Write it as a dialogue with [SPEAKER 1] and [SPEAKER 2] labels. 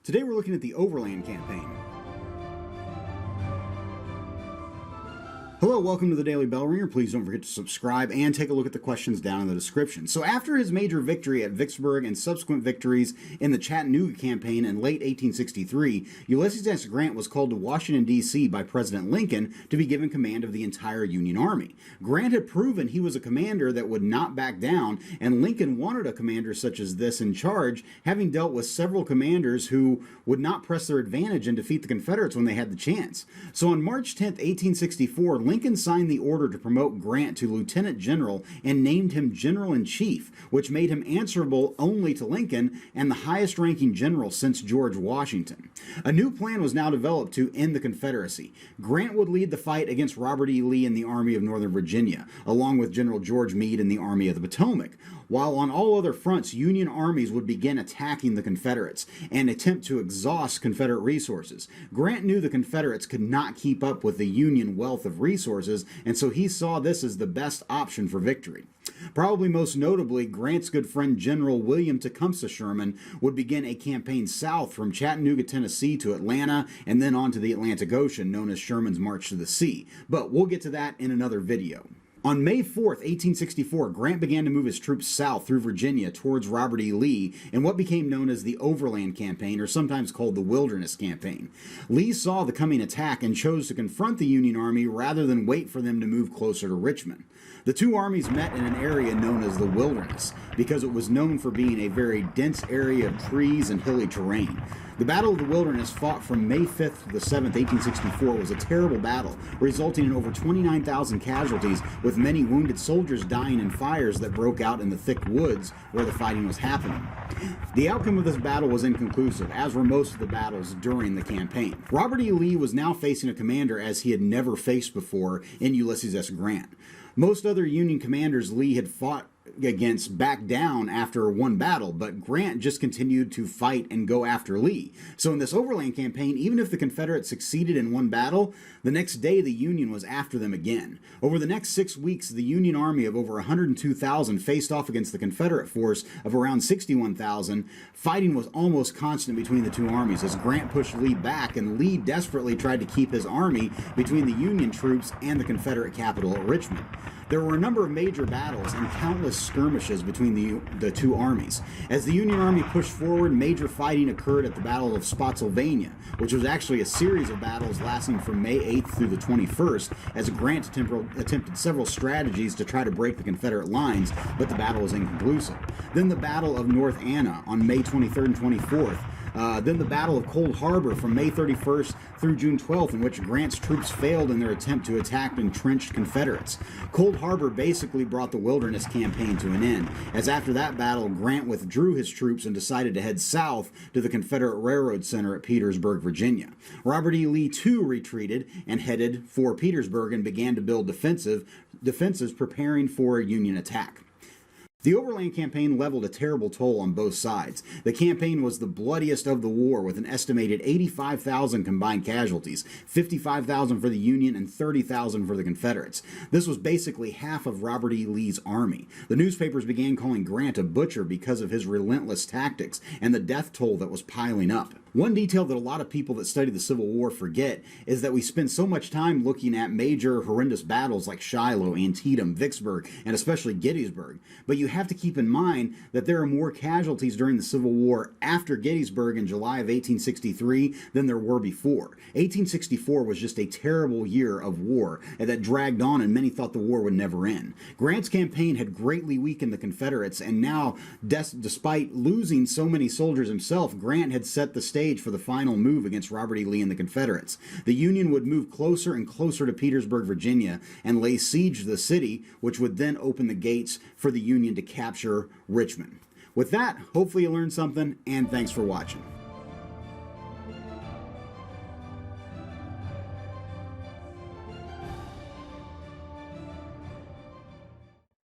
[SPEAKER 1] Today we're looking at the Overland Campaign. Hello, welcome to the Daily Bellringer. Please don't forget to subscribe and take a look at the questions down in the description. So after his major victory at Vicksburg and subsequent victories in the Chattanooga campaign in late 1863, Ulysses S. Grant was called to Washington, D.C. by President Lincoln to be given command of the entire Union Army. Grant had proven he was a commander that would not back down, and Lincoln wanted a commander such as this in charge, having dealt with several commanders who would not press their advantage and defeat the Confederates when they had the chance. So on March 10, 1864, Lincoln signed the order to promote Grant to lieutenant general and named him general-in-chief, which made him answerable only to Lincoln and the highest-ranking general since George Washington. A new plan was now developed to end the Confederacy. Grant would lead the fight against Robert E. Lee in the Army of Northern Virginia, along with General George Meade in the Army of the Potomac, while on all other fronts, Union armies would begin attacking the Confederates and attempt to exhaust Confederate resources. Grant knew the Confederates could not keep up with the Union wealth of resources, and so he saw this as the best option for victory. Probably most notably, Grant's good friend General William Tecumseh Sherman would begin a campaign south from Chattanooga, Tennessee to Atlanta and then on to the Atlantic Ocean, known as Sherman's March to the Sea. But we'll get to that in another video. On May 4, 1864, Grant began to move his troops south through Virginia towards Robert E. Lee in what became known as the Overland Campaign, or sometimes called the Wilderness Campaign. Lee saw the coming attack and chose to confront the Union Army rather than wait for them to move closer to Richmond. The two armies met in an area known as the Wilderness because it was known for being a very dense area of trees and hilly terrain. The Battle of the Wilderness, fought from May 5th to the 7th, 1864, was a terrible battle, resulting in over 29,000 casualties, with many wounded soldiers dying in fires that broke out in the thick woods where the fighting was happening. The outcome of this battle was inconclusive, as were most of the battles during the campaign. Robert E. Lee was now facing a commander as he had never faced before in Ulysses S. Grant. Most other Union commanders Lee had fought against backed down after one battle, but Grant just continued to fight and go after Lee. So in this Overland Campaign, even if the Confederates succeeded in one battle, the next day the Union was after them again. Over the next 6 weeks, the Union Army of over 102,000 faced off against the Confederate force of around 61,000. Fighting was almost constant between the two armies as Grant pushed Lee back, and Lee desperately tried to keep his army between the Union troops and the Confederate capital at Richmond. There were a number of major battles and countless skirmishes between the two armies. As the Union Army pushed forward, major fighting occurred at the Battle of Spotsylvania, which was actually a series of battles lasting from May 8th through the 21st, as Grant attempted several strategies to try to break the Confederate lines, but the battle was inconclusive. Then the Battle of North Anna on May 23rd and 24th. Then the Battle of Cold Harbor from May 31st through June 12th, in which Grant's troops failed in their attempt to attack entrenched Confederates. Cold Harbor basically brought the Wilderness Campaign to an end, as after that battle, Grant withdrew his troops and decided to head south to the Confederate Railroad Center at Petersburg, Virginia. Robert E. Lee, too, retreated and headed for Petersburg and began to build defenses preparing for a Union attack. The Overland Campaign leveled a terrible toll on both sides. The campaign was the bloodiest of the war, with an estimated 85,000 combined casualties, 55,000 for the Union and 30,000 for the Confederates. This was basically half of Robert E. Lee's army. The newspapers began calling Grant a butcher because of his relentless tactics and the death toll that was piling up. One detail that a lot of people that study the Civil War forget is that we spend so much time looking at major horrendous battles like Shiloh, Antietam, Vicksburg, and especially Gettysburg. But you have to keep in mind that there are more casualties during the Civil War after Gettysburg in July of 1863 than there were before. 1864 was just a terrible year of war that dragged on, and many thought the war would never end. Grant's campaign had greatly weakened the Confederates, and now, despite losing so many soldiers himself, Grant had set the stage for the final move against Robert E. Lee and the Confederates. The Union would move closer and closer to Petersburg, Virginia, and lay siege to the city, which would then open the gates for the Union to capture Richmond. With that, hopefully you learned something, and thanks for watching.